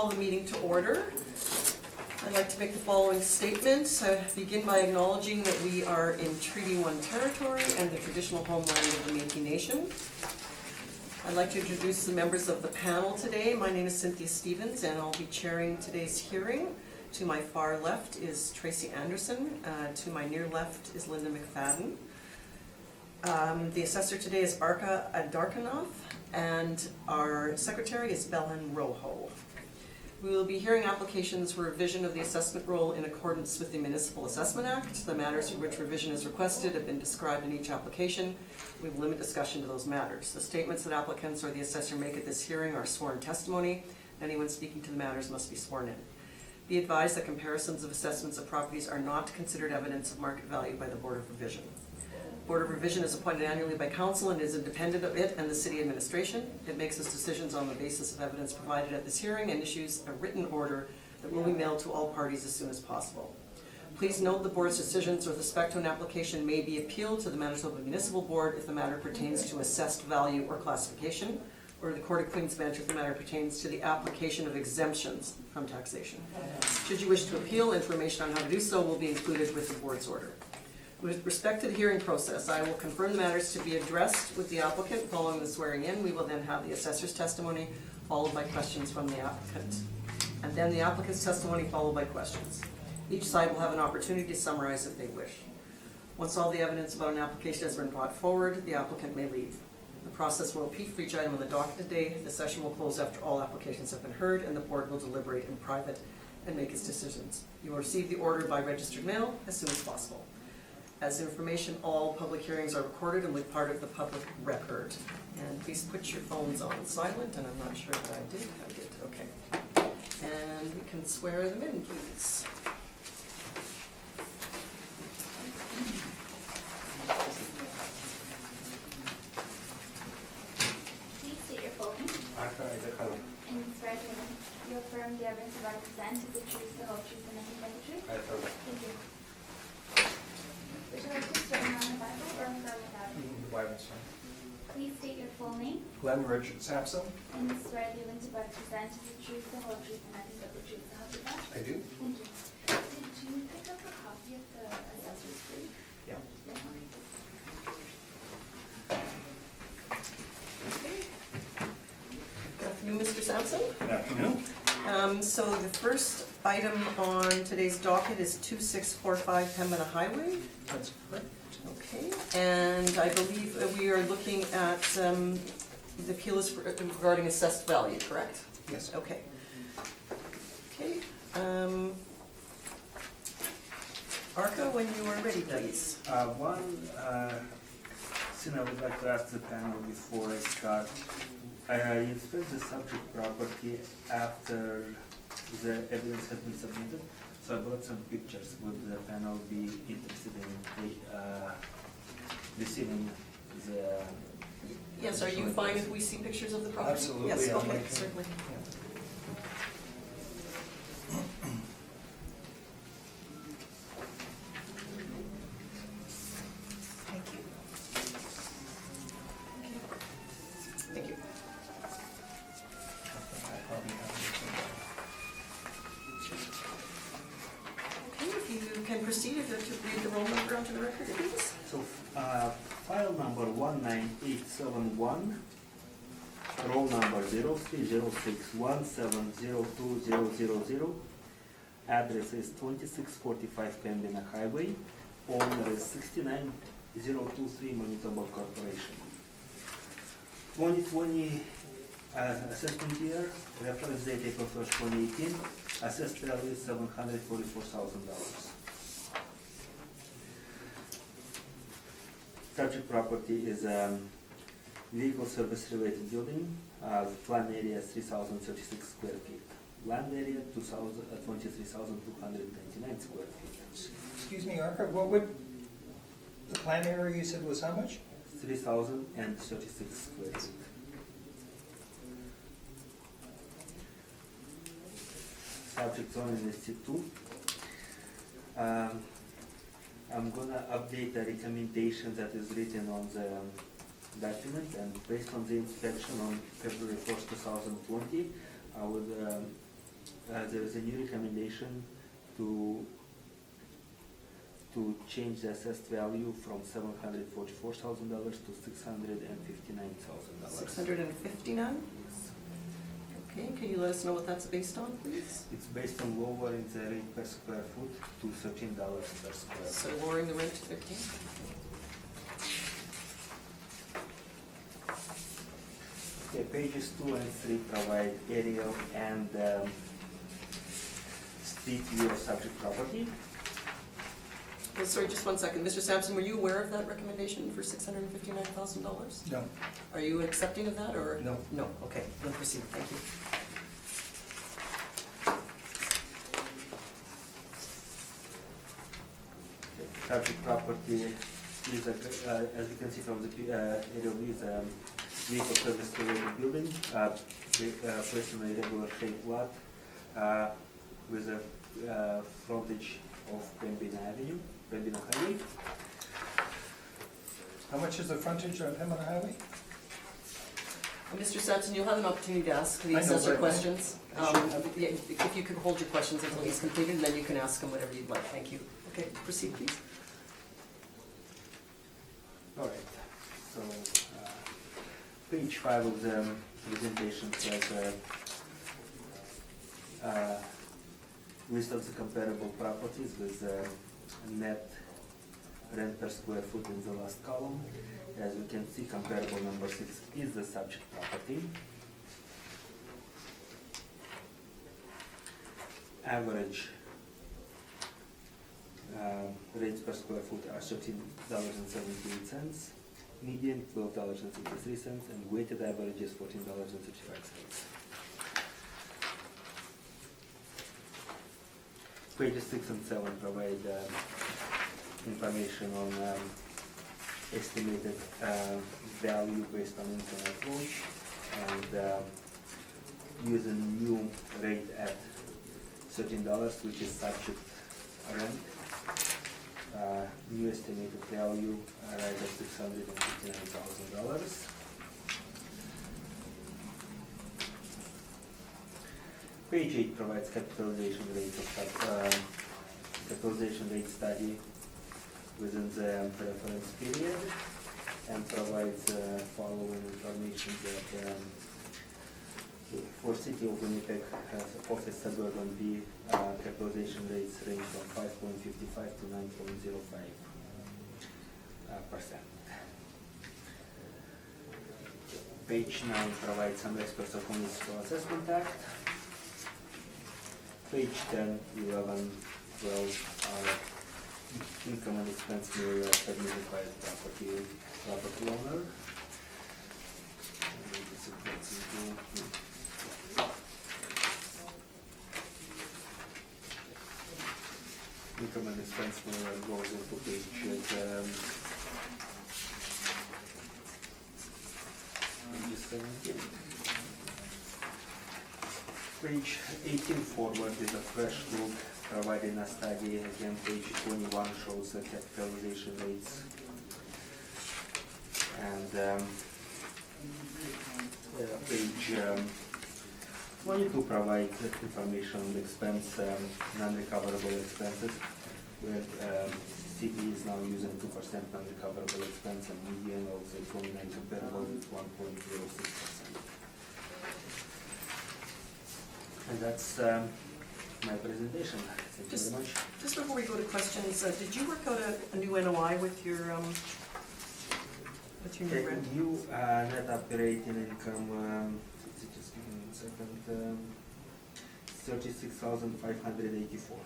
call the meeting to order. I'd like to make the following statement. Begin by acknowledging that we are in Treaty 1 territory and the traditional homeland of the Métis Nation. I'd like to introduce the members of the panel today. My name is Cynthia Stevens and I'll be chairing today's hearing. To my far left is Tracy Anderson. To my near left is Linda McFadden. The assessor today is Arka Adarkanoff, and our secretary is Belen Rojo. We will be hearing applications for revision of the assessment role in accordance with the Municipal Assessment Act. The matters for which revision is requested have been described in each application. We will limit discussion to those matters. The statements that applicants or the assessor make at this hearing are sworn testimony. Anyone speaking to the matters must be sworn in. Be advised that comparisons of assessments of properties are not considered evidence of market value by the Board of Revision. Board of Revision is appointed annually by Council and is independent of it and the City Administration. It makes its decisions on the basis of evidence provided at this hearing and issues a written order that will be mailed to all parties as soon as possible. Please note the Board's decisions with respect to an application may be appealed to the Manitoba Municipal Board if the matter pertains to assessed value or classification, or the Court of Queen's Bench if the matter pertains to the application of exemptions from taxation. Should you wish to appeal, information on how to do so will be included with the Board's order. With respect to the hearing process, I will confirm the matters to be addressed with the applicant following the swearing in. We will then have the assessor's testimony followed by questions from the applicant. And then the applicant's testimony followed by questions. Each side will have an opportunity to summarize if they wish. Once all the evidence about an application has been brought forward, the applicant may leave. The process will repeat for each item on the docket today. The session will close after all applications have been heard and the Board will deliberate in private and make its decisions. You will receive the order by registered mail as soon as possible. As information, all public hearings are recorded and will be part of the public record. And please put your phones on silent, and I'm not sure that I did. I did, okay. And we can swear them in, please. Please state your full name. And swear to you affirm the evidence about present is the truth, the whole truth, and nothing but the truth. Thank you. Would you like to swear on the Bible or affirm without it? The Bible, sir. Please state your full name. Glenn Richard Sampson. And swear the evidence about present is the truth, the whole truth, and nothing but the truth. So help you God. I do. Thank you. Did you pick up a copy of the assessor's brief? Yeah. Yes. Okay. Good afternoon, Mr. Sampson. Good afternoon. So the first item on today's docket is 2645 Pembina Highway. That's correct. Okay, and I believe we are looking at the appeal is regarding assessed value, correct? Yes. Okay. Okay. Arka, when you are ready, please. One thing I would like to ask the panel before I start. I inspect the subject property after the evidence has been submitted, so I brought some pictures. Would the panel be interested in receiving the... Yes, are you fine if we see pictures of the property? Absolutely, Yes, I'd okay, like to. certainly. Thank you. Thank you. I probably have Okay, if you can proceed, if you have to read the roll number onto the record, please. So, file number 19871, roll number 030617020000, address is 2645 Pembina Highway, owner is 69023 Manitoba Corporation. 2020 assessment year, reference date April 1st, 2018, assessed value is $744,000. Subject property is a vehicle service related building. The plan area is 3,036 square feet. Land area 23,299 square feet. Excuse me, Arka, what would, the plan area you said was how much? 3,036 square feet. Subject zone is C2. I'm gonna update the recommendation that is written on the document, and based on the inspection on February 1st, 2020, I would there is a new recommendation to change the assessed value from $744,000 to $659,000. 659? Okay, can you let us know what that's based on, please? It's based on lowering the rate per square foot to $13 per square So foot. lowering the rent to 15? Okay, pages 2 and 3 provide aerial and street view of subject property. Oh, sorry, just one second. Mr. Sampson, were you aware of that recommendation for $659,000? No. Are you accepting of that, or? No. No, okay, then proceed, thank you. Subject property is, as you can see from the aerial view, is a vehicle service related building, placed on a regular shaped lot with a frontage of Pembina Avenue, Pembina Highway. How much is the frontage on Pembina Highway? Mr. Sampson, you'll have an opportunity to ask the I know, assessor but questions. I should have- Yeah, if you could hold your questions until he's completed, and then you can ask him whatever you'd like. Thank you. Okay, proceed, please. All right, so page 5 of the presentation says list of the comparable properties with net rent per square foot in the last column. As we can see, comparable number 6 is the subject property. Average rates per square foot are $13.78, median $12.63, and weighted average is $14.35. Pages 6 and 7 provide information on estimated value based on internal approach, and use a new rate at $13, which is subject rent. New estimated value arrived at $659,000. Page 8 provides capitalization rate study within the reference period, and provides following information that for City of Winnipeg office suburban B capitalization rates range from 5.55 to 9.05%. Page 9 provides some aspects of Municipal Assessment Act. Page 10, 11, 12 are income and expense mirror submitted by the property owner. Income and expense mirror goes into page page 17. Page 18 forward is a fresh look providing a study. Again, page 21 shows the capitalization rates. And page 22 provides information on the expense, non-recoverable expenses, where CB is now using 2% non-recoverable expense, and median of the 29 comparable is 1.06%. And that's my presentation. Thank you very much. Just before we go to questions, did you work out a new NOI with your new rent? New net operating income, just give me a second, 36,584.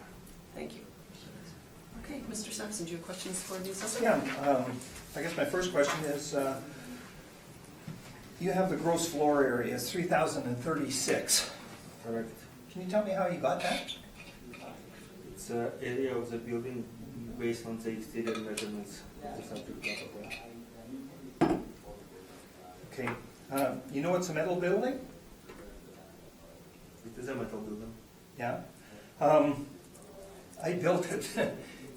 Thank you. Okay, Mr. Sampson, do you have questions for the assessor? Yeah, I guess my first question is, you have the gross floor area is 3,036. Correct. Can you tell me how you got that? It's area of the building based on the exterior measurements of the subject property. Okay, you know it's a metal building? It is a metal building. Yeah. I built it.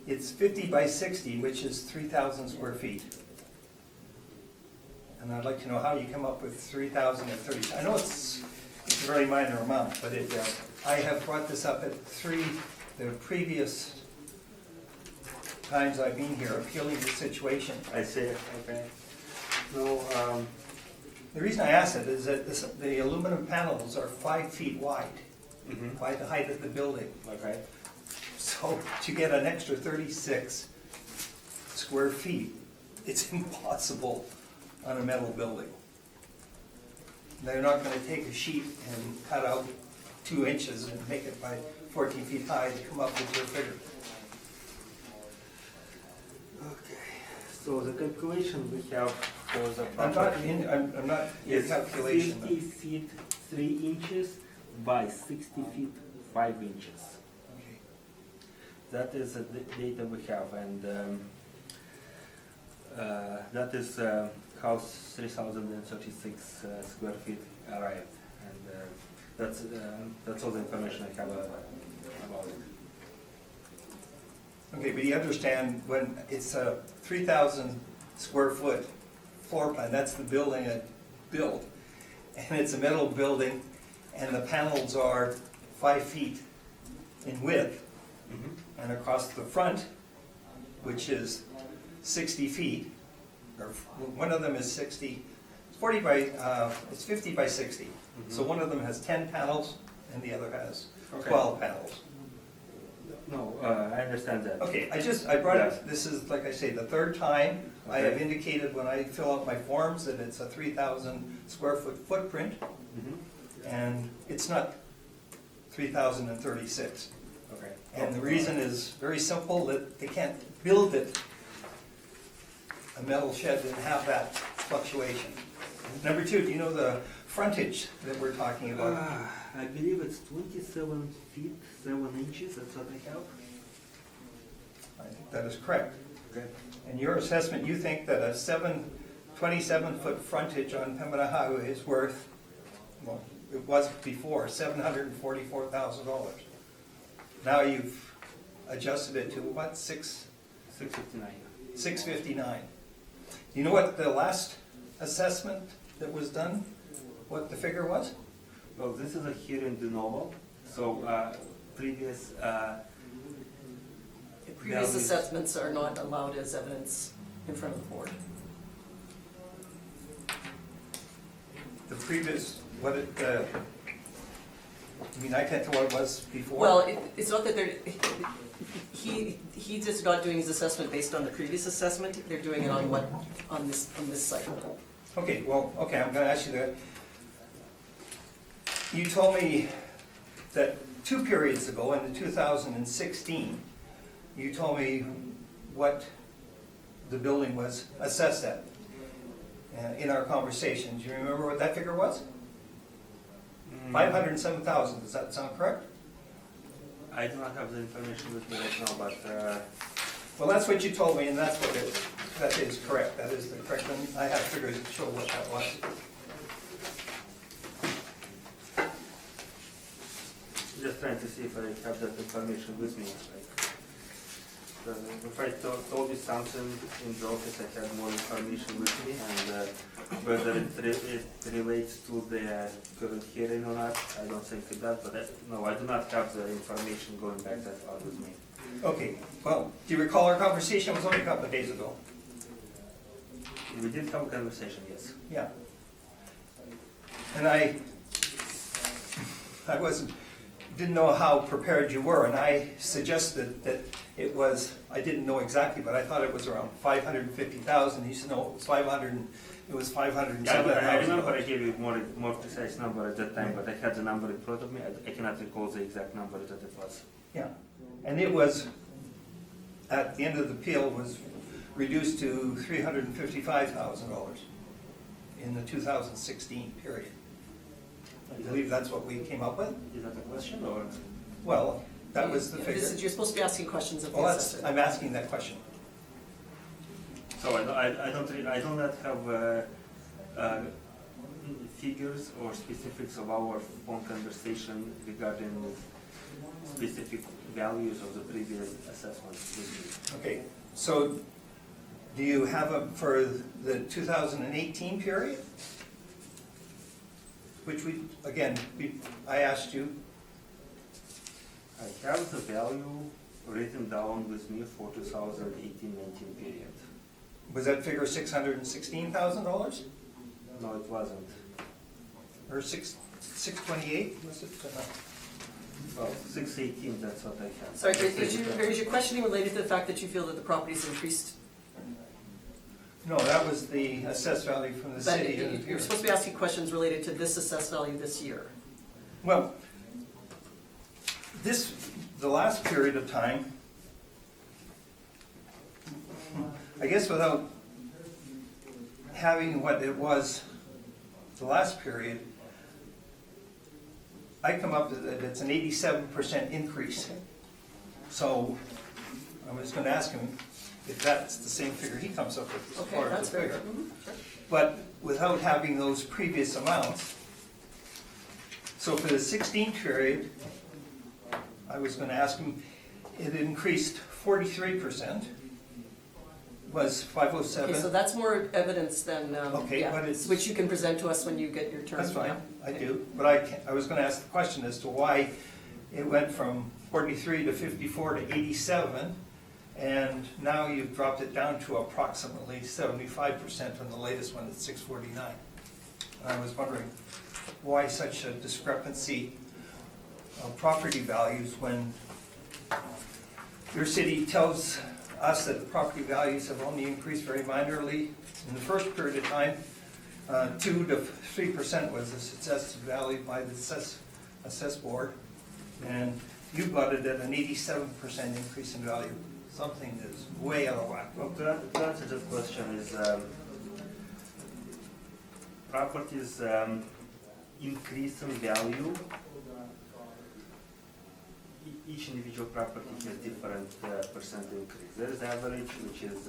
It's 50 by 60, which is 3,000 square feet. And I'd like to know how you come up with 3,030. I know it's it's a very minor amount, but I have brought this up at the previous times I've been here, appealing the situation. I see, okay. No, The reason I ask it is that the aluminum panels are 5 feet wide, by the height of the building. okay. So to get an extra 36 square feet, it's impossible on a metal building. They're not gonna take a sheet and cut out 2 inches and make it by 14 feet high to come up with your figure. Okay, so the calculation we have for the I'm property I'm not in is calculation. 50 feet 3 inches by 60 feet 5 inches. Okay. That is the data we have, and that is house 3,036 square feet arrived, and that's all the information I have about it. Okay, but you understand when it's a 3,000 square foot floor plan, that's the building it built, and it's a metal building, and the panels are 5 feet in width, and across the front, which is 60 feet, or one of them is 60, it's 40 by, it's 50 by 60. So one of them has 10 panels, and the other has Okay. 12 panels. No, I understand that. Okay, I brought it, this is, like I say, the third time I have indicated when I fill out my forms that it's a 3,000 square foot footprint, and it's not 3,036. Okay. And the reason is very simple, that they can't build it, a metal shed, and have that fluctuation. Number two, do you know the frontage that we're talking about? I believe it's 27 feet 7 inches. That's what I have. I think that is correct. Okay. And your assessment, you think that a 27-foot frontage on Pembina Highway is worth, well, it was before, $744,000. Now you've adjusted it to what, 659. 659. Do you know what the last assessment that was done, what the figure was? Well, this is a hearing de novo. So previous Previous values- assessments are not allowed as evidence in front of the board. The previous, what it, I mean, I can't tell what it was before. Well, it's not that they're, he just got doing his assessment based on the previous assessment. They're doing it on what, on this site. Okay, well, okay, I'm gonna ask you that. You told me that 2 periods ago, in the 2016, you told me what the building was assessed at in our conversation. Do you remember what that figure was? 507,000, does that sound correct? I do not have the information with me right now, but Well, that's what you told me, and that's what that is correct. That is the correct one. I have figures that show what that was. just trying to see if I have that information with me. If I told you something in the office, I had more information with me, and whether it relates to the current hearing or not, I don't think it does, but no, I do not have the information going back that far with me. Okay, well, do you recall our conversation? It was only a couple of days ago. We did have a conversation, yes. Yeah. And I didn't know how prepared you were, and I suggested that it was, I didn't know exactly, but I thought it was around 550,000. You said, no, it was 500, it was 507,000. I remember I gave you more precise number at that time, but I had the number in front of me. I cannot recall the exact number that it was. Yeah, and it was, at the end of the appeal, was reduced to $355,000 in the 2016 period. I believe that's what we came up with. Is that a question or? Well, that was the figure. You're supposed to be asking questions of the Well, assessor. I'm asking that question. So I do not have figures or specifics of our phone conversation regarding specific values of the previous assessments with me. Okay, so do you have them for the 2018 period? which I asked you, I have the value written down with me for 2018-19 period. was that figure $616,000? No, it wasn't. Or 628, was it? Well, 618, that's what I have. Sorry, is your questioning related to the fact that you feel that the property's increased? No, that was the assessed value from the But city. you're supposed to be asking questions related to this assessed value this year. Well, the last period of time, I guess without having what it was the last period, I come up with that it's an 87% increase. So I was going to ask him if that's the same figure he comes up with as Okay, far as that's the fair. figure. Sure. But without having those previous amounts, so for the 16 period, I was going to ask him, it increased 43%, was 507. Okay, so that's more evidence than, Okay, yeah, but it's- which you can present to us when you get your turn. That's fine, Yeah. I do, but I was going to ask the question as to why it went from 43 to 54 to 87, and now you've dropped it down to approximately 75% from the latest one at 649. And I was wondering why such a discrepancy of property values when your city tells us that the property values have only increased very minorly in the first period of time. 2 to 3% was the assessed value by the assess board, and you got it at an 87% increase in value. Something is way out of whack. Well, to answer this question is, properties increase in value. Each individual property has different percent increase. There is average, which is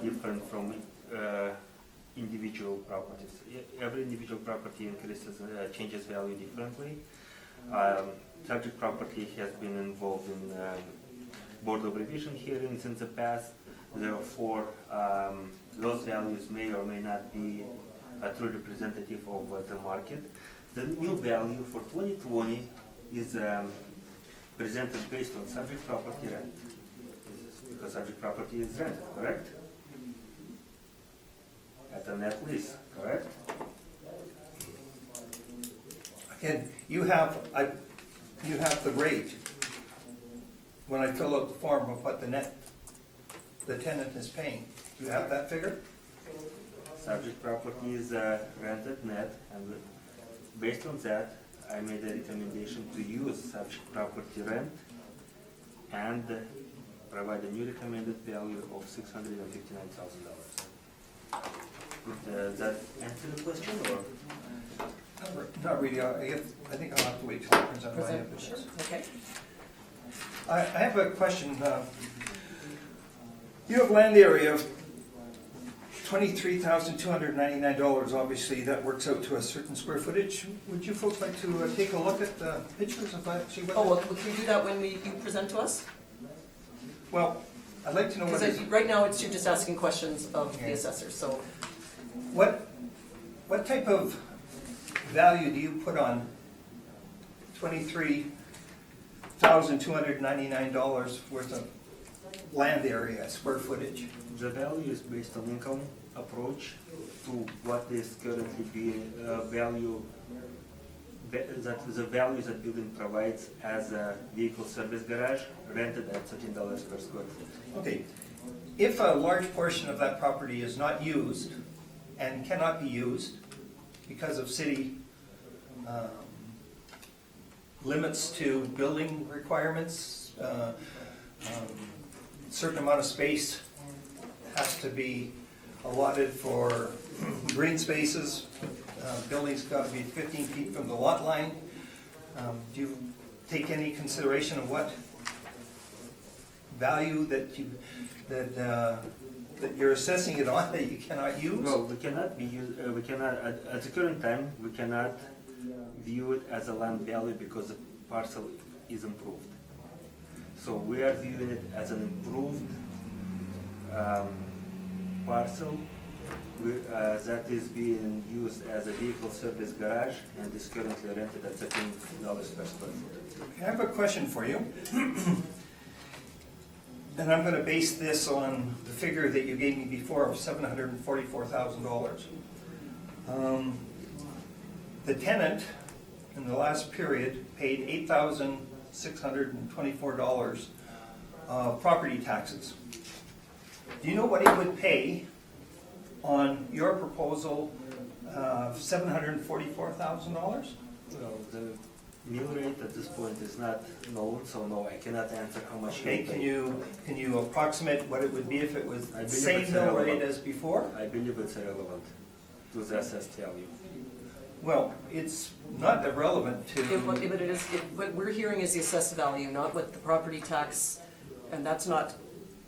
different from individual properties. Every individual property increases, changes value differently. Subject property has been involved in Board of Revision hearings in the past. Therefore, those values may or may not be a true representative of the market. The new value for 2020 is presented based on subject property rent, because subject property is rented, correct? At a net lease, correct? Again, you have the rate when I fill out the form of what the tenant is paying. Do you have that figure? Subject property is rented net, and based on that, I made a recommendation to use subject property rent and provide a new recommended value of $659,000. Does that answer the question, or? Not really. I think I'll have to wait till it turns on my Present, sure, okay. I have a question. You have land area of $23,299. Obviously, that works out to a certain square footage. Would you folks like to take a look at the pictures of actually what? Oh, well, can we do that when you present to us? Well, I'd like to know what Because is, right now, you're just asking questions of the Okay. assessor, so. what type of value do you put on $23,299 worth of land area, square footage? The value is based on income approach to what is currently being value, that the value that building provides as a vehicle service garage rented at $13 per square foot. Okay, if a large portion of that property is not used and cannot be used because of city limits to building requirements, certain amount of space has to be allotted for green spaces, buildings got to be 15 feet from the lot line. Do you take any consideration of what value that you're assessing it on that you cannot use? Well, we cannot at the current time, we cannot view it as a land value because the parcel is improved. So we are viewing it as an improved parcel that is being used as a vehicle service garage and is currently rented at $13 per square foot. I have a question for you. And I'm gonna base this on the figure that you gave me before of $744,000. The tenant in the last period paid $8,624 property taxes. Do you know what he would pay on your proposal of $744,000? Well, the mill rate at this point is not known, so no, I cannot answer how much. Okay, can you approximate what it would be if it was I the believe same it's mill rate irrelevant. as before? I believe it's irrelevant to the assessed value. Well, it's not irrelevant to, But it is, what we're hearing is the assessed value, not what the property tax, and that's not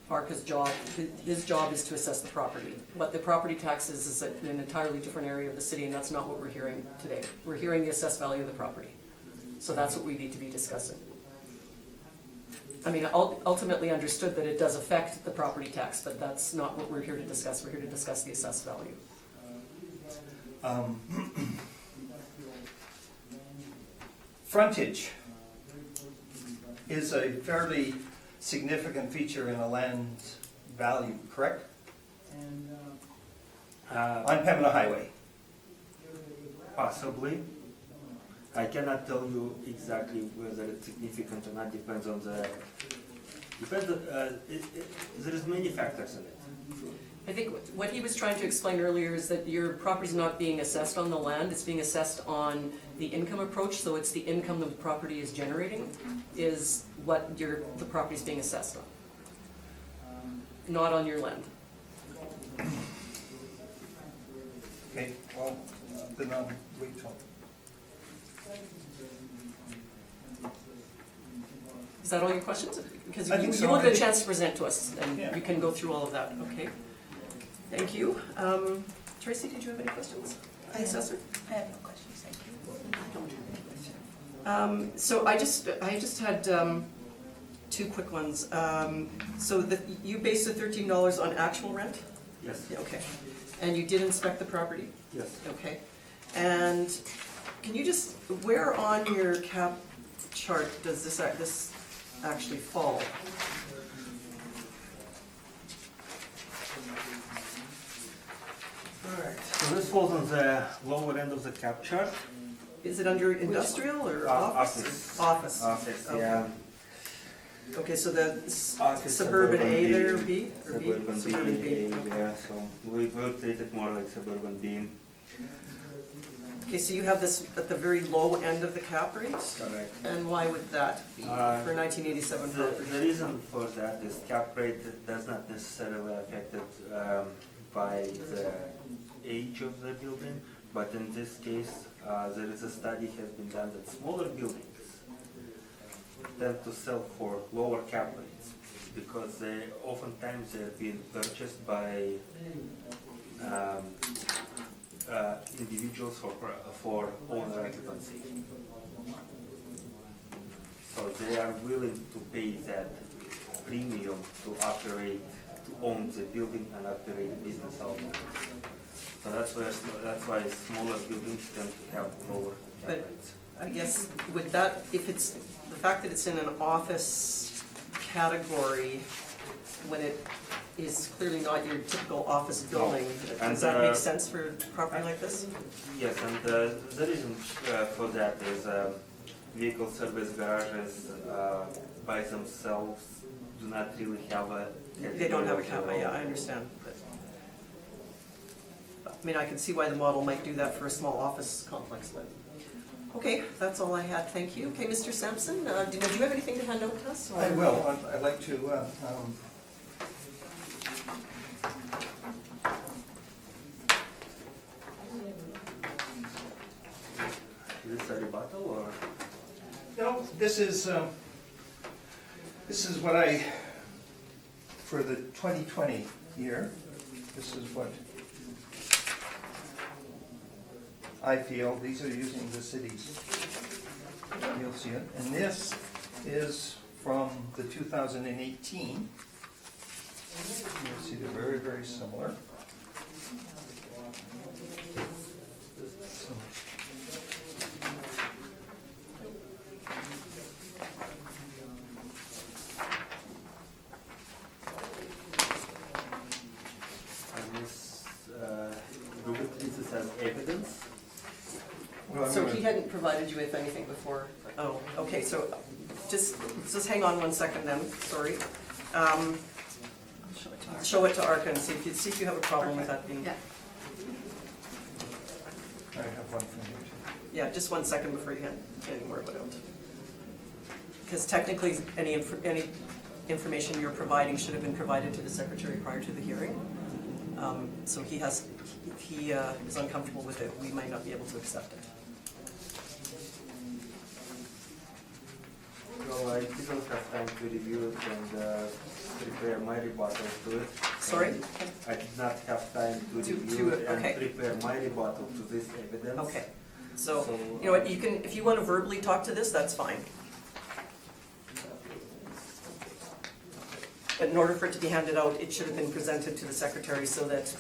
Parker's job. His job is to assess the property. What the property tax is an entirely different area of the city, and that's not what we're hearing today. We're hearing the assessed value of the property. So that's what we need to be discussing. I mean, ultimately understood that it does affect the property tax, but that's not what we're here to discuss. We're here to discuss the assessed value. frontage is a fairly significant feature in a land's value, correct? On Pembina Highway. Possibly. I cannot tell you exactly whether it's significant or not, depends on the, there is many factors in it. I think what he was trying to explain earlier is that your property's not being assessed on the land, it's being assessed on the income approach, so it's the income the property is generating is what the property's being assessed on, not on your land. Okay, well, then I'll wait till. Is that all your questions? Because I think you so. wanted a chance to present to us, and Yeah. you can go through all of that, okay? Thank you. Tracy, did you have any questions? I have- Assessor? I have no questions, thank you. So I just had two quick ones. So you based the $13 on actual rent? Yes, Yeah, okay. And you did inspect the property? yes. Okay. And can you just, where on your cap chart does this actually fall? All right. So this falls on the lower end of the cap chart. Is it under industrial or office? Office. Office. Office, yeah. Okay, so the Office, suburban A there, B? Or B? Suburban Suburban B, yeah, so we will treat it more like suburban B. Okay, so you have this at the very low end of the cap rate? Correct. And why would that be for 1987 The property? reason for that is cap rate does not necessarily affect it by the age of the building, but in this case, there is a study has been done that smaller buildings tend to sell for lower cap rates because they oftentimes they're being purchased by individuals for owner occupancy. So they are willing to pay that premium to operate, to own the building and operate the business out of it. So that's why smaller buildings tend to have lower cap But- rates. I guess with that, if it's, the fact that it's in an office category, when it is clearly not your typical office building, And, does that make sense for a property like this? Yes, and the reason for that is vehicle service garages by themselves do not really have a. They don't have a cap, yeah, I understand. But I mean, I can see why the model might do that for a small office complex, but, okay, that's all I had, thank you. Okay, Mr. Sampson, do you have anything to hand out to us? or- I will, I'd like to, Is this a rebuttal or? no, this is what I, for the 2020 year, this is what I feel, these are using the cities. You'll see it, and this is from the 2018. You'll see they're very, very similar. So he hadn't provided you with anything before? Oh, okay, so just hang on 1 second then, sorry. Show it to Arca and see if you have a problem with that being. Yeah. I have one from here too. Yeah, just 1 second before you hand any more of it out. Because technically, any information you're providing should have been provided to the secretary prior to the hearing. So he is uncomfortable with it. We might not be able to accept it. So I didn't have time to review it and prepare my rebuttal to it. Sorry? I did not have time to To review it, it okay. and prepare my rebuttal to this evidence. Okay. So, you know what, if you want to verbally talk to this, that's fine. But in order for it to be handed out, it should have been presented to the secretary so that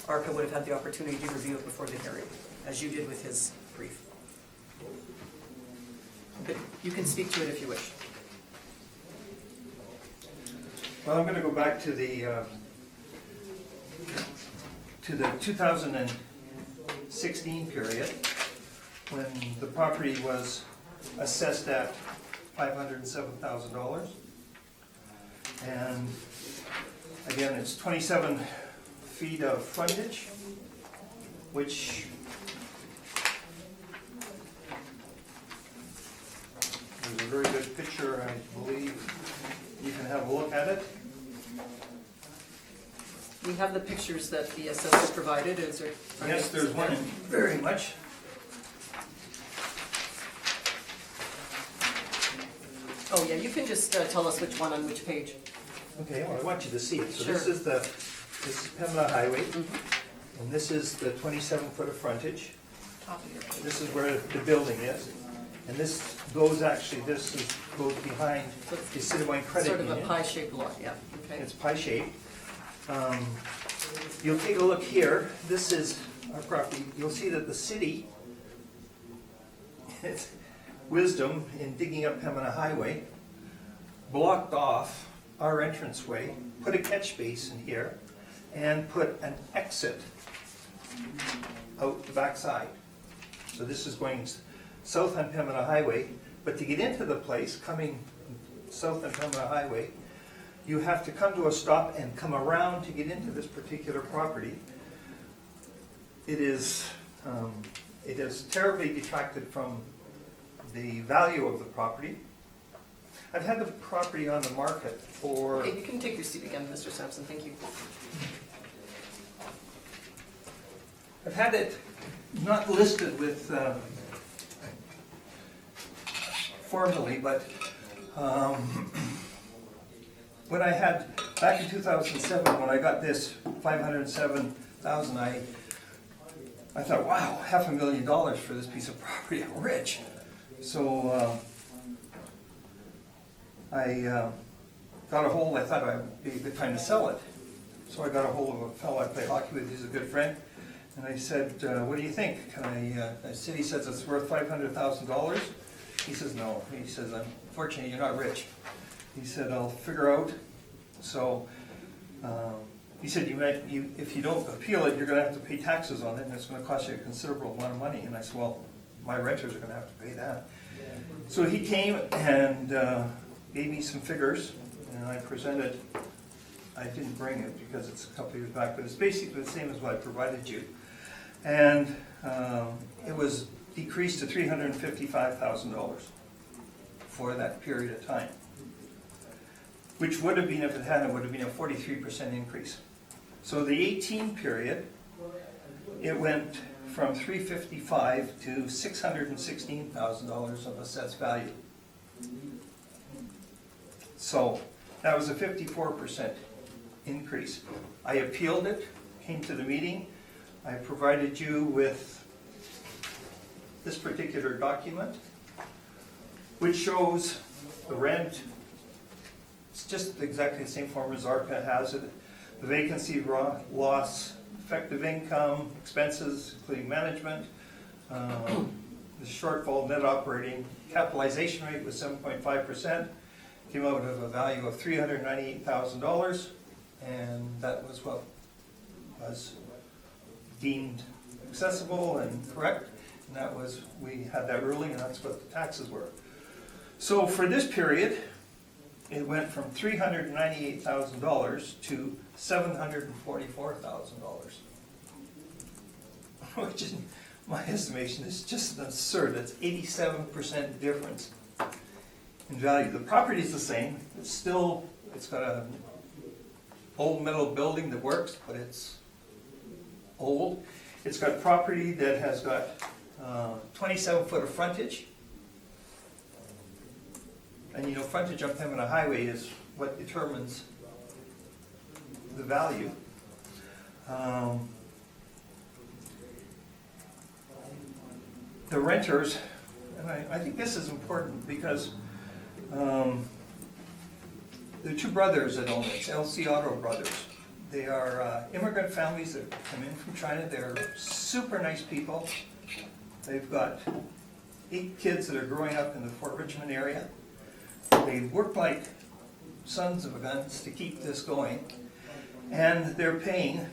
Arca would have had the opportunity to review it before the hearing, as you did with his brief. But you can speak to it if you wish. Well, I'm going to go back to the 2016 period, when the property was assessed at $507,000. And again, it's 27 feet of frontage, which there's a very good picture, I believe. You can have a look at it. We have the pictures that the assessor provided. Is there? Yes, there's one, very much. Oh, yeah, you can just tell us which one on which page. Okay, well, I want you to see it. So Sure. this is Pembina Highway, and this is the 27 foot of frontage. Top of your page. This is where the building is. And this goes behind the Assiniboine Credit Sort of a Union. pie-shaped lot, yeah, okay. It's pie-shaped. You'll take a look here. This is our property. You'll see that the city, its wisdom in digging up Pembina Highway, blocked off our entranceway, put a catch basin here, and put an exit out the backside. So this is going south on Pembina Highway, but to get into the place, coming south on Pembina Highway, you have to come to a stop and come around to get into this particular property. It is terribly detracted from the value of the property. I've had the property on the market for... Okay, you can take your seat again, Mr. Sampson, thank you. I've had it not listed with formally, but when I had, back in 2007, when I got this 507,000, I thought, wow, $500,000 for this piece of property, I'm rich. So I got a hold, I thought it would be a good time to sell it. So I got a hold of a fellow I play hockey with, he's a good friend. And I said, what do you think? Can the city says it's worth $500,000. He says, no. He says, unfortunately, you're not rich. He said, I'll figure out. So he said, if you don't appeal it, you're going to have to pay taxes on it, and it's going to cost you a considerable amount of money. And I said, well, my renters are going to have to pay that. So he came and gave me some figures, and I presented. I didn't bring it because it's a couple years back, but it's basically the same as what I provided you. And it was decreased to $355,000 for that period of time, which would have been, if it hadn't, would have been a 43% increase. So the 18 period, it went from $355,000 to $616,000 of assessed value. So that was a 54% increase. I appealed it, came to the meeting. I provided you with this particular document, which shows the rent. It's just exactly the same form as ARPA has it. The vacancy loss, effective income, expenses, including management, the shortfall net operating, capitalization rate was 7.5%, came out of a value of $398,000, and that was what was deemed accessible and correct. And that was, we had that ruling, and that's what the taxes were. So for this period, it went from $398,000 to $744,000. Which in my estimation is just absurd. That's 87% difference in value. The property is the same. It's got a old metal building that works, but it's old. It's got property that has got 27 foot of frontage. And you know, frontage on Pembina Highway is what determines the value. The renters, and I think this is important because there are two brothers that own it, LC Auto Brothers. They are immigrant families that come in from China. They're super nice people. They've got 8 kids that are growing up in the Fort Richmond area. They work like sons of a guns to keep this going. And they're paying,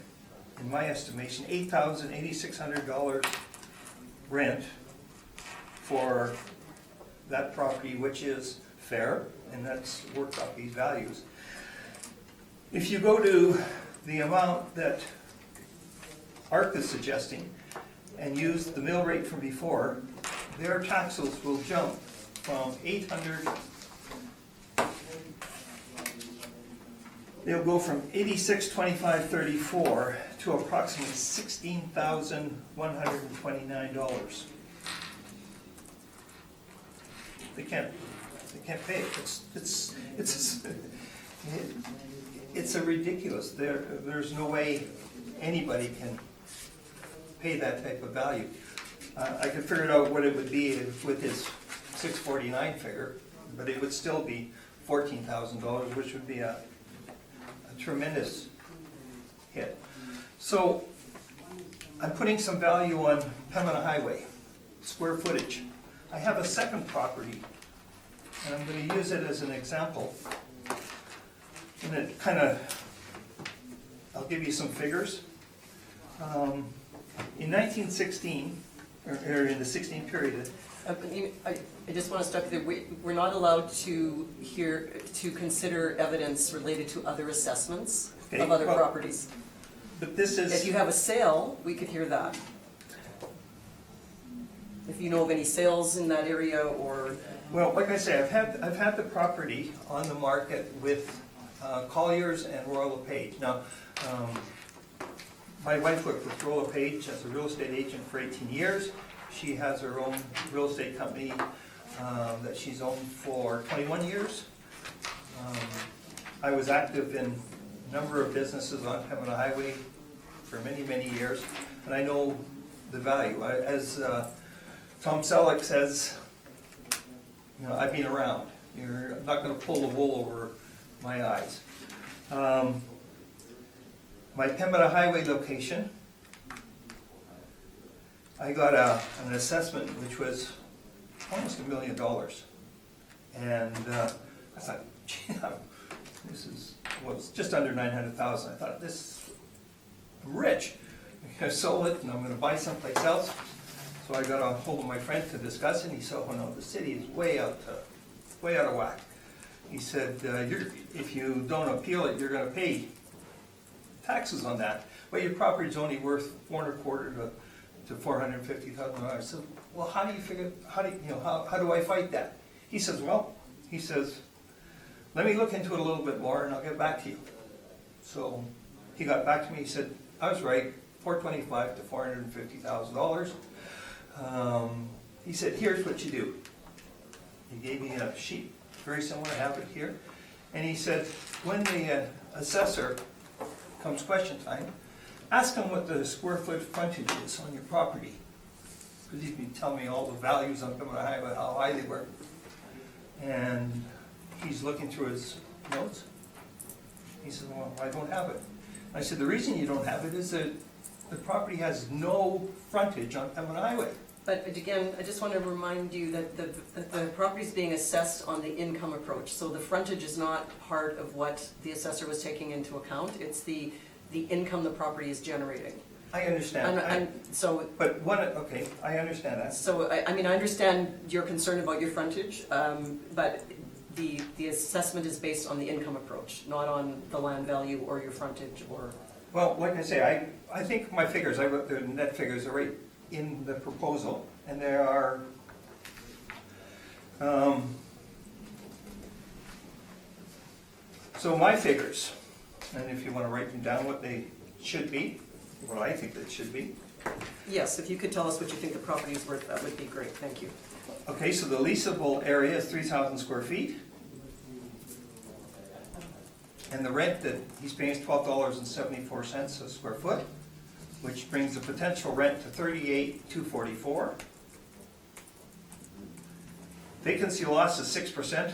in my estimation, $8,600 rent for that property, which is fair, and that's worked out these values. If you go to the amount that ARC is suggesting and use the mill rate from before, their taxes will jump from they'll go from $86,2534 to approximately $16,129. They can't pay it. It's a ridiculous. There's no way anybody can pay that type of value. I could figure out what it would be with his 649 figure, but it would still be $14,000, which would be a tremendous hit. So I'm putting some value on Pembina Highway, square footage. I have a second property, and I'm going to use it as an example. And it kind of, I'll give you some figures. In 1916, or in the 16 period, I just want to stop you there. We're not allowed to consider evidence related to other assessments of other properties. But this is... If you have a sale, we could hear that. If you know of any sales in that area or... Well, like I say, I've had the property on the market with Colliers and Royal LePage. Now, my wife worked with Royal LePage as a real estate agent for 18 years. She has her own real estate company that she's owned for 21 years. I was active in a number of businesses on Pembina Highway for many, many years, and I know the value. As Tom Selleck says, you know, I've been around. You're not going to pull the wool over my eyes. My Pembina Highway location, I got an assessment which was almost $1 million. And I thought, gee, this is, well, it's just under 900,000. I thought, I'm rich. I sold it and I'm going to buy someplace else. So I got a hold of my friend to discuss it, and he said, oh no, the city is way out of whack. He said, if you don't appeal it, you're going to pay taxes on that. But your property's only worth $425,000 to $450,000. So, well, how do you how do I fight that? He says, let me look into it a little bit more and I'll get back to you. So he got back to me, he said, I was right, $425,000 to $450,000. He said, here's what you do. He gave me a sheet, very similar, I have it here. And he said, when the assessor comes question time, ask him what the square foot frontage is on your property. Because he's been telling me all the values on Pembina Highway, how high they were. And he's looking through his notes. He said, well, I don't have it. I said, the reason you don't have it is that the property has no frontage on Pembina Highway. But again, I just want to remind you that the property is being assessed on the income approach. So the frontage is not part of what the assessor was taking into account. It's the income the property is generating. I understand. But okay, I understand that. So, I mean, I understand your concern about your frontage, but the assessment is based on the income approach, not on the land value or your frontage or... Well, like I say, I think my figures, I wrote the net figures are right in the proposal, and there are, so my figures, and if you want to write them down what they should be, what I think they should be. Yes, if you could tell us what you think the property is worth, that would be great, thank you. Okay, so the leasable area is 3,000 square feet. And the rent that he's paying is $12.74 a square foot, which brings the potential rent to $38,244. Vacancy loss is 6%.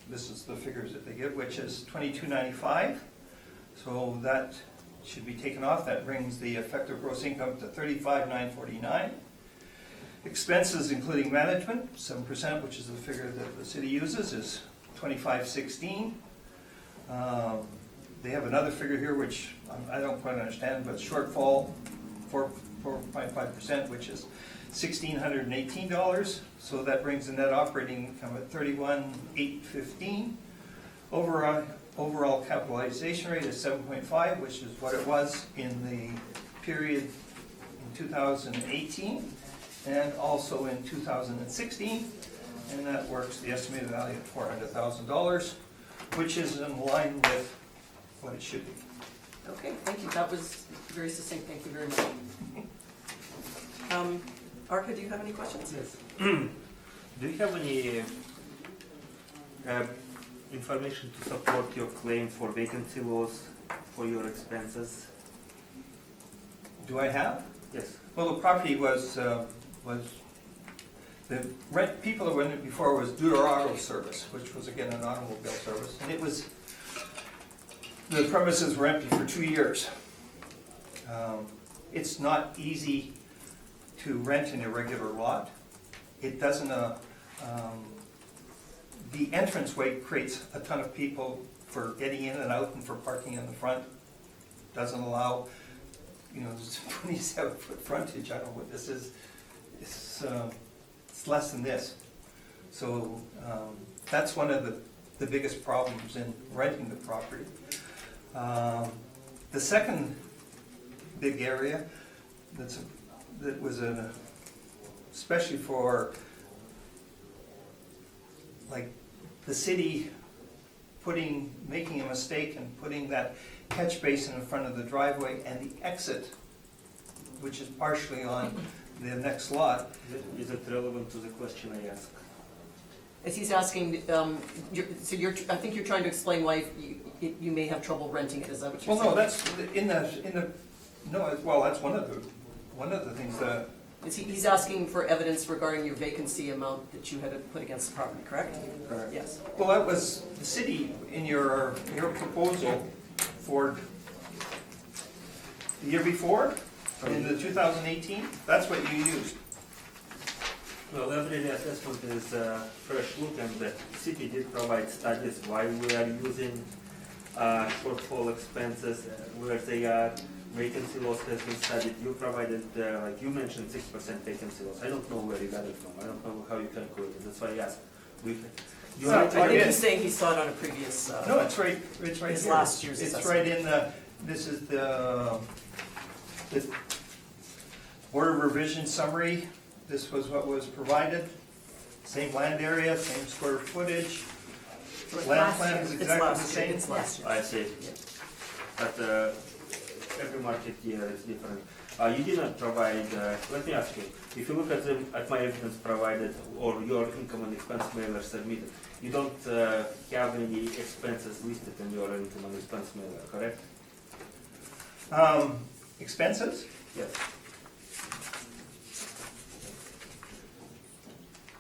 This is the figures that they give, which is $22.95. So that should be taken off. That brings the effective gross income to $35,949. Expenses, including management, 7%, which is the figure that the city uses, is $25.16. They have another figure here, which I don't quite understand, but shortfall, 4.5%, which is $1,618. So that brings the net operating income at $31,815. Overall capitalization rate is 7.5, which is what it was in the period in 2018 and also in 2016. And that works the estimated value at $400,000, which is in line with what it should be. Okay, thank you, that was very succinct, thank you very much. Arca, do you have any questions? Yes. Do you have any information to support your claim for vacancy loss for your expenses? Do I have? Yes. Well, the property was the rent, people that went in before was Dewar Auto Service, which was again an automobile service, and it was, the premises were empty for 2 years. It's not easy to rent an irregular lot. It doesn't, the entranceway creates a ton of people for getting in and out and for parking in the front. Doesn't allow, there's 27-foot frontage. I don't know what this is. It's less than this. So that's one of the biggest problems in renting the property. The second big area that was especially for like the city making a mistake and putting that catch basin in front of the driveway and the exit, which is partially on the next lot. Is it relevant to the question I asked? As he's asking, I think you're trying to explain why you may have trouble renting it, is that what you're saying? Well, no, that's one of the things that. He's asking for evidence regarding your vacancy amount that you had to put against the property, correct? Correct. Yes. Well, that was the city in your proposal for the year before, in the 2018, that's what you used. Well, every assessment is a fresh look, and the city did provide studies why we are using shortfall expenses, where they are. Vacancy loss has been studied. You provided, like you mentioned, 6% vacancy loss. I don't know where you got it from. I don't know how you calculated it. That's why I asked. I think he's saying he saw it on a previous... No, it's right his here. last year's It's assessment. right in this is the Board of Revision summary. This was what was provided. Same land area, same square footage. Land plan is exactly the same. It's last year. I see. But every market year is different. You did not provide, let me ask you, if you look at my evidence provided or your income and expense mailer submitted, you don't have any expenses listed in your income and expense mailer, correct? Expenses? Yes.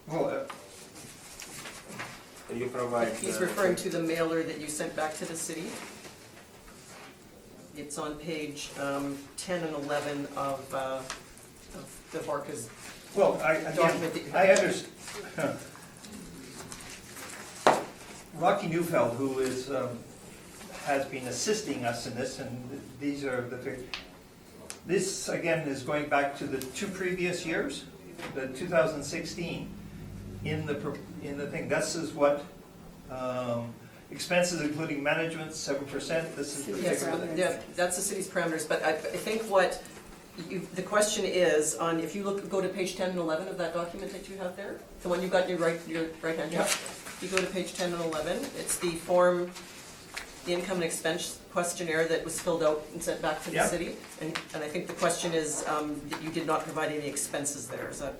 Well, You provide... He's referring to the mailer that you sent back to the city. It's on page 10 and 11 of the Horka's well, document that you I have. understand. Rocky Neufeld, who has been assisting us in this, and these are the figures. This, again, is going back to the two previous years, the 2016, in the thing. This is what, expenses including management, 7%, this is the Yes, figure. but, yeah, that's the city's parameters, but I think what the question is on, if you go to page 10 and 11 of that document that you have there, the one you got in your right hand. Yeah. You go to page 10 and 11, it's the form, the income and expense questionnaire that was filled out and sent back to the Yeah. city. And I think the question is, that you did not provide any expenses there, is that?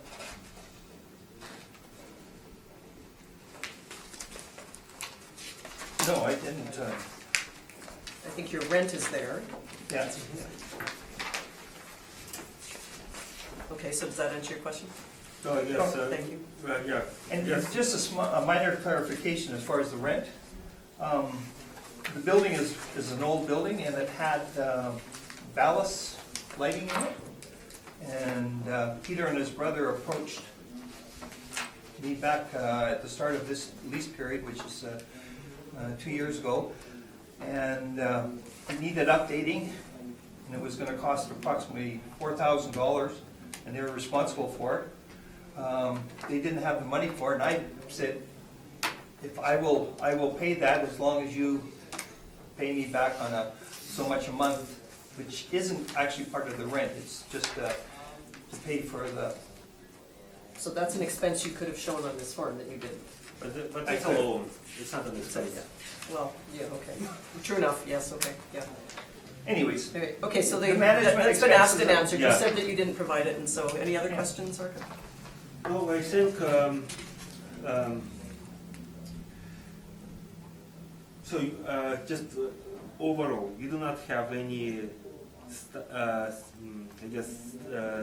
No, I didn't, I think your rent is there. yeah. Okay, so does that answer your question? So I guess, Thank you. yeah. And Yes. just a minor clarification as far as the rent. The building is an old building and it had ballast lighting in it. And Peter and his brother approached me back at the start of this lease period, which is 2 years ago. And it needed updating and it was gonna cost approximately $4,000 and they were responsible for it. They didn't have the money for it, and I said, if I will pay that as long as you pay me back on so much a month, which isn't actually part of the rent, it's just to pay for the, So that's an expense you could have shown on this form that you didn't. But it's a loan, it's not an So, expense. yeah. Well, yeah, okay. True enough, yes, okay, yeah. anyways. Okay, so The management that's been asked and expenses answered. You Yeah. said that you didn't provide it, and so, any other Yeah. questions, Arthur? No, I think, so, just overall, you do not have any, I guess,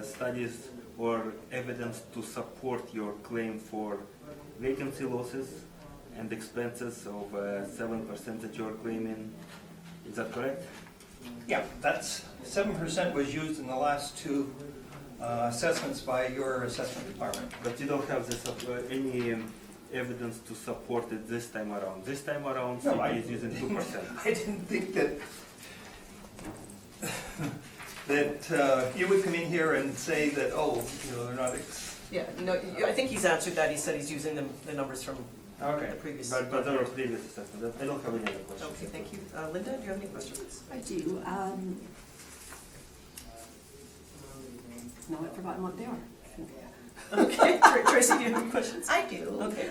studies or evidence to support your claim for vacancy losses and expenses of 7% that you're claiming. Is that correct? Yeah, that's, 7% was used in the last two assessments by your assessment department. But you don't have this, any evidence to support it this time around. This time around, No, city is using 2%. I didn't think that, that you would come in here and say that, oh, you know, they're not, Yeah, no, I think he's answered that. He said he's using the numbers from okay. the previous. But there are previous assessments. I don't have any other questions. Okay, thank you. Linda, do you have any questions? I do. No, I've forgotten what they are. Okay, Tracy, do you have any questions? I do. Okay.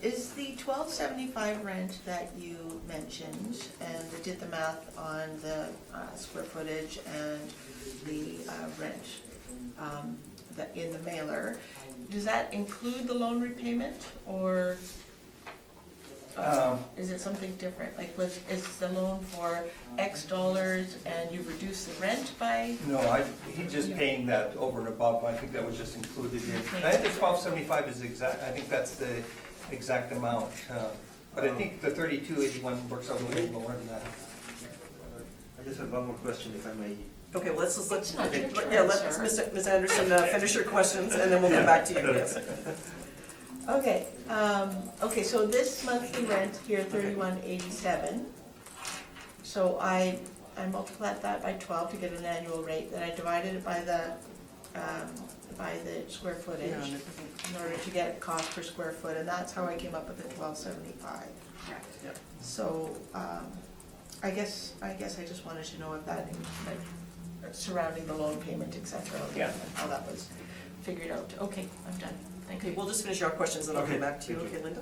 Is the $12.75 rent that you mentioned, and I did the math on the square footage and the rent that in the mailer, does that include the loan repayment, or is it something different? Like, is the loan for X dollars and you reduce the rent by? No, he's just paying that over and above. I think that was just included in. I think the 1275 is exact, I think that's the exact amount. But I think the 3281 works out a little lower than that. I just have one more question, if I may. Okay, well, let's, It's not your turn, yeah, let sir. Ms. Anderson finish your questions, and then we'll come back to you, yes. Okay, okay, so this monthly rent here, $31.87. So I multiplied that by 12 to get an annual rate, then I divided it by the square footage in order to get cost per square foot, and that's how I came up with the $12.75. Yeah. So, I guess I just wanted to know if that, like, surrounding the loan payment, et cetera, Yeah. and how that was figured out. Okay, I'm done. Thank Okay, you. we'll just finish our questions, and I'll come Okay, back to you. thank you. Okay, Linda?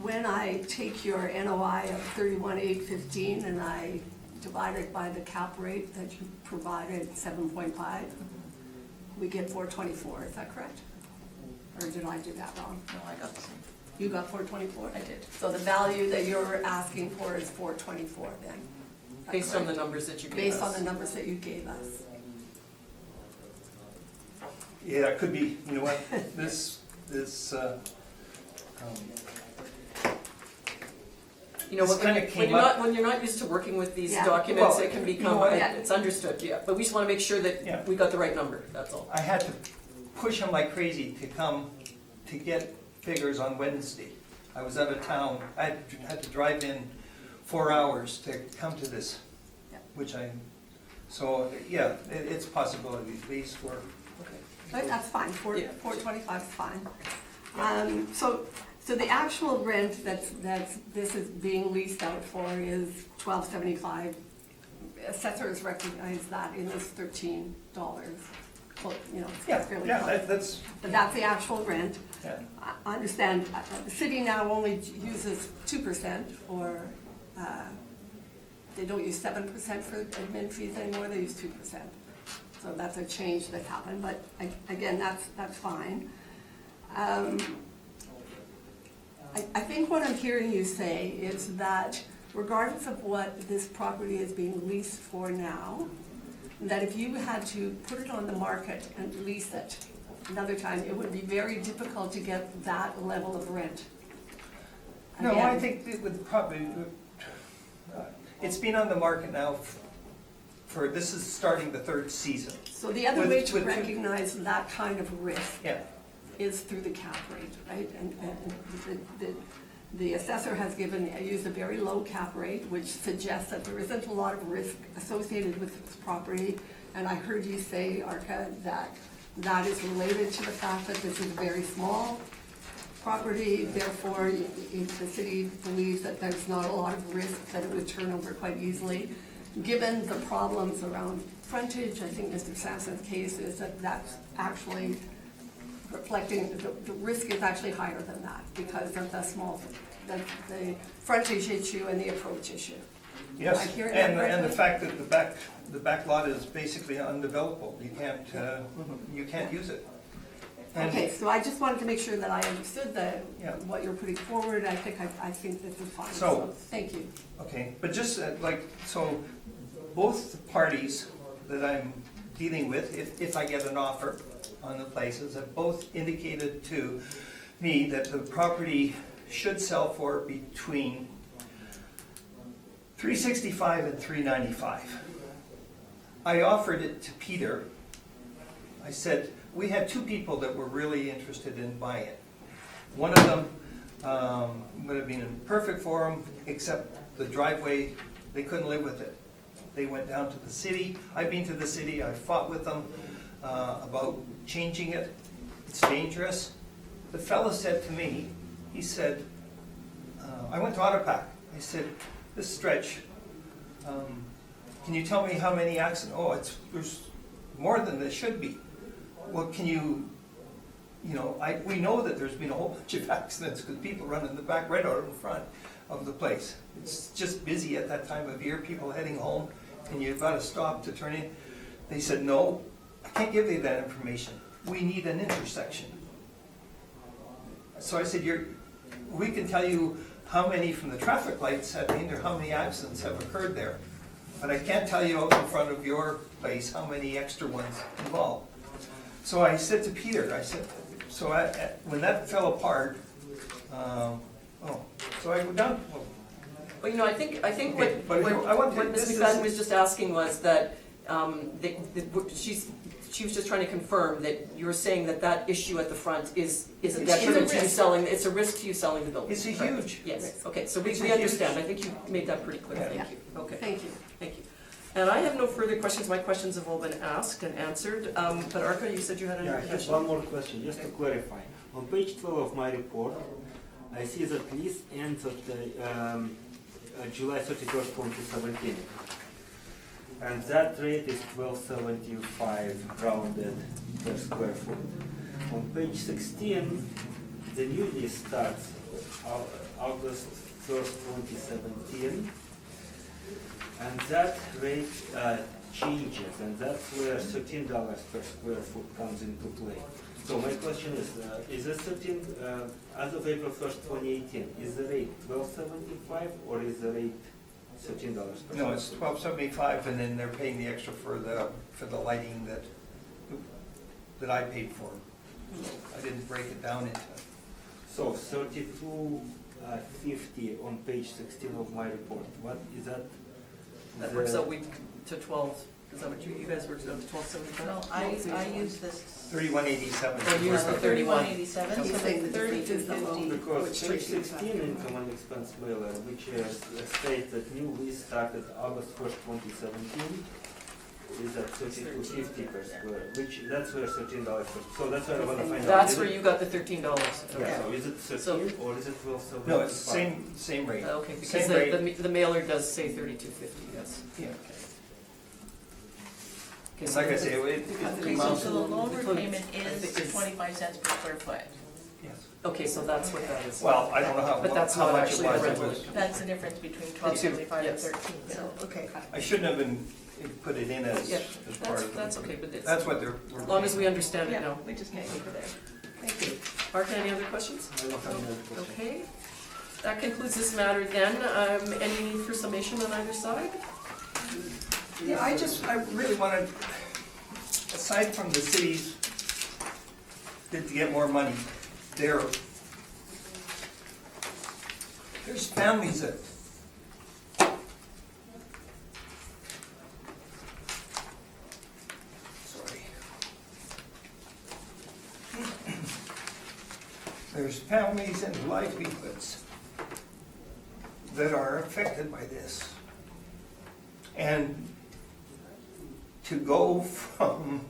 When I take your NOI of 31,815 and I divide it by the cap rate that you provided, 7.5, we get 424, is that correct? Or did I do that wrong? No, I got the same. You got 424? I did. So the value that you're asking for is 424 then? Is that Based on the correct? numbers that you gave us. Based on the numbers that you gave us. Yeah, it could be, you know what, this, You know, This when kinda came up- when you're not used to working with these Yeah. documents, Well, it can you become, know what? it's understood, yeah. But we just want to make sure Yeah. that we got the right number, that's all. I had to push him like crazy to come to get figures on Wednesday. I was out of town, I had to drive in 4 hours to come to this, Yeah. which I So, yeah, it's a possibility, these were, Okay. Right, that's fine, Yeah. 425 is fine. So the actual rent this is being leased out for is $12.75. Assessors recognize that in this $13. Well, you know, it's fairly close. that's, But that's the actual rent. yeah. I understand, the city now only uses 2%, or they don't use 7% for admin fees anymore, they use 2%. So that's a change that's happened, but again, that's fine. I think what I'm hearing you say is that regardless of what this property is being leased for now, that if you had to put it on the market and lease it another time, it would be very difficult to get that level of rent. No, Again, I think it would probably, it's been on the market now for, this is starting the third season. So the other with- way to with- recognize that kind of risk Yeah, is through the cap rate, right? And the assessor has used a very low cap rate, which suggests that there isn't a lot of risk associated with this property. And I heard you say, Arca, that is related to the fact that this is a very small property, therefore, the city believes that there's not a lot of risk, that it would turn over quite easily. Given the problems around frontage, I think Mr. Sampson's case is that that's actually reflecting, the risk is actually higher than that because of the frontage issue and the approach issue. yes, I hear that and the correctly? fact that the back lot is basically undevelopable, you can't use it. And- Okay, so I just wanted to make sure that I understood Yeah. what you're putting forward. I think this is fine, So- so thank you. Okay, but just so both parties that I'm dealing with, if I get an offer on the places, have both indicated to me that the property should sell for between $365 and $395. I offered it to Peter. I said, we had two people that were really interested in buying it. One of them would have been perfect for them, except the driveway, they couldn't live with it. They went down to the city. I've been to the city, I fought with them about changing it. It's dangerous. The fellow said to me, he said, I went to Autopac. I said, this stretch, can you tell me how many accidents? Oh, there's more than there should be. Well, can you, we know that there's been a whole bunch of accidents because people run in the back right out in front of the place. It's just busy at that time of year, people heading home, and you've got to stop to turn in. They said, no, I can't give you that information. We need an intersection. So I said, we can tell you how many from the traffic lights have been, or how many accidents have occurred there. But I can't tell you out in front of your place how many extra ones involved. So I said to Peter, I said, when that fell apart, so I went down, Well, I think Okay, but I want to- what Ms. this McFadden is- was just asking was that, she was just trying to confirm that you were saying that issue at the front is a It's detriment a to you risk. selling, it's a risk to you selling the building. It's a correct? huge Yes, risk. okay, so It's a we huge- understand, I think you made that pretty clear, Yeah. thank you, okay, Thank you. thank you. And I have no further questions, my questions have all been asked and answered, but Arca, you said you had Yeah, I an have additional? one more question, just to clarify. On page 12 of my report, I see that lease ends at July 31st, 2017. And that rate is $12.75 rounded per square foot. On page 16, the new lease starts August 1st, 2017. And that rate changes, and that's where $13 per square foot comes into play. So my question is this 13, as of April 1st, 2018, is the rate $12.75 or is the rate $13 per square foot? No, it's $12.75, and then they're paying the extra for the lighting that I paid for. I didn't break it down into. So $32.50 on page 16 of my report. What is that? That works out to 12, is that what you guys worked out to 12.75? No, I use this. $31.87. Oh, you used the 31. 31.87, so He's saying the the 30 to difference is the loan. 50. Because Which page takes you back 16 to- income and expense mailer, which states that new lease started August 1st, 2017, is at 32.50 per square, which, that's where $13 per, so that's where I wanna find out. That's Is where it- you got the $13. Yeah, so is it 13 or is it 12.75? No, it's same rate. Okay, because Same rate. the mailer does say 32.50, yes. Yeah. Okay. Okay, And so like I the- say, it Okay, amounts so to, the loan the- repayment I think is it's- 25 cents per square foot. yes. Okay, so that's what that is. Well, I don't know But that's how not much it actually the was. It rental was. income. That's the difference between The two, 12.75 and yes. 13, so, okay. I shouldn't have been, put it in as, Yeah, as part of it. That's okay, but it's, That's what they're. as long as we understand it Yeah, now. we just can't keep it there. Thank you. Mark, any other questions? I don't have another question. Okay. That concludes this matter then. Any need for summation on either side? Yeah, I really wanted, aside from the cities did to get more money, there's families that sorry. There's families and livelihoods that are affected by this. And to go from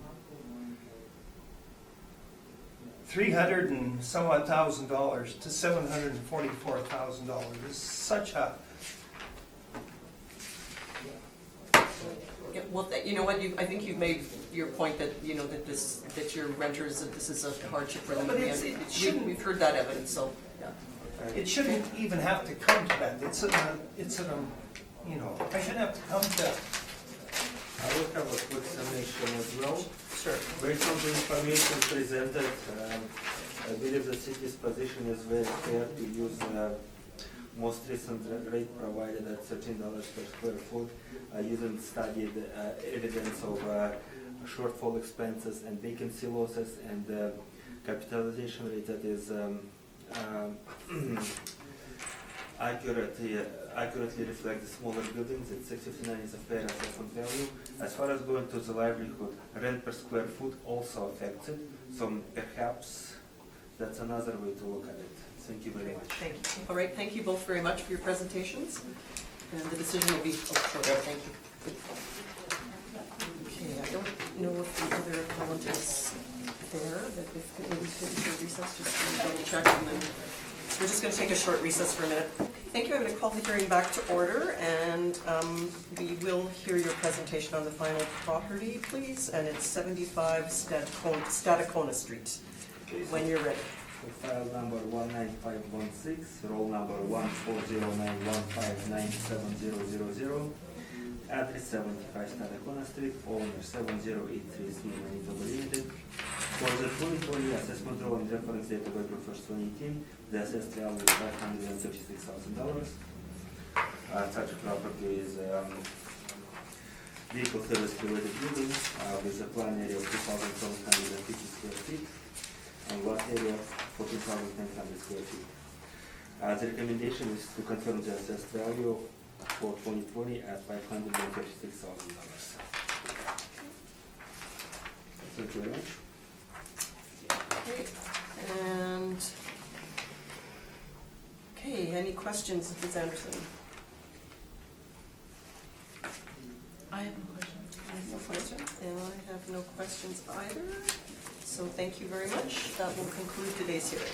$300 and some odd thousand dollars to $744,000 is such a, Yeah, well, you know what, I think you've made your point that, you know, that that your renters, that this is a hardship for them. But it shouldn't- We've heard that evidence, so, yeah. it shouldn't even have to come to that. It's you know, I shouldn't have to come to, I will have a quick summation as well. Sure. Based on the information presented, I believe the city's position is very fair to use the most recent rate provided at $13 per square foot, using studied evidence of shortfall expenses and vacancy losses and capitalization rate that is accurately reflect the smaller buildings. It's 659 is a fair assessment value. As far as going to the livelihood, rent per square foot also affects it, so perhaps that's another way to look at it. Thank you very much. Thank you. All right, thank you both very much for your presentations. And the decision will be, short, thank you. Okay, I don't know if the other appellant is there, but if we could take a recess, just to double check, and then we're just going to take a short recess for a minute. Thank you. I'm going to call the hearing back to order, and we will hear your presentation on the final property, please. And it's 75 Stadacona Street, when you're ready. File number 19516, roll number 14091597000, address 75 Stadacona Street, owner 70833 Manitoba Limited. For the 2020 assessment roll and reference date of April 1st, 2018, the assessed value is $536,000. Such a property is vehicle service related building with a plan area of 2,750 square feet and lot area 14,900 square feet. The recommendation is to confirm the assessed value for 2020 at $536,000. Thank you very much. Okay, and, okay, any questions, Ms. Anderson? I have a question. No questions? And I have no questions either. So thank you very much. That will conclude today's hearing.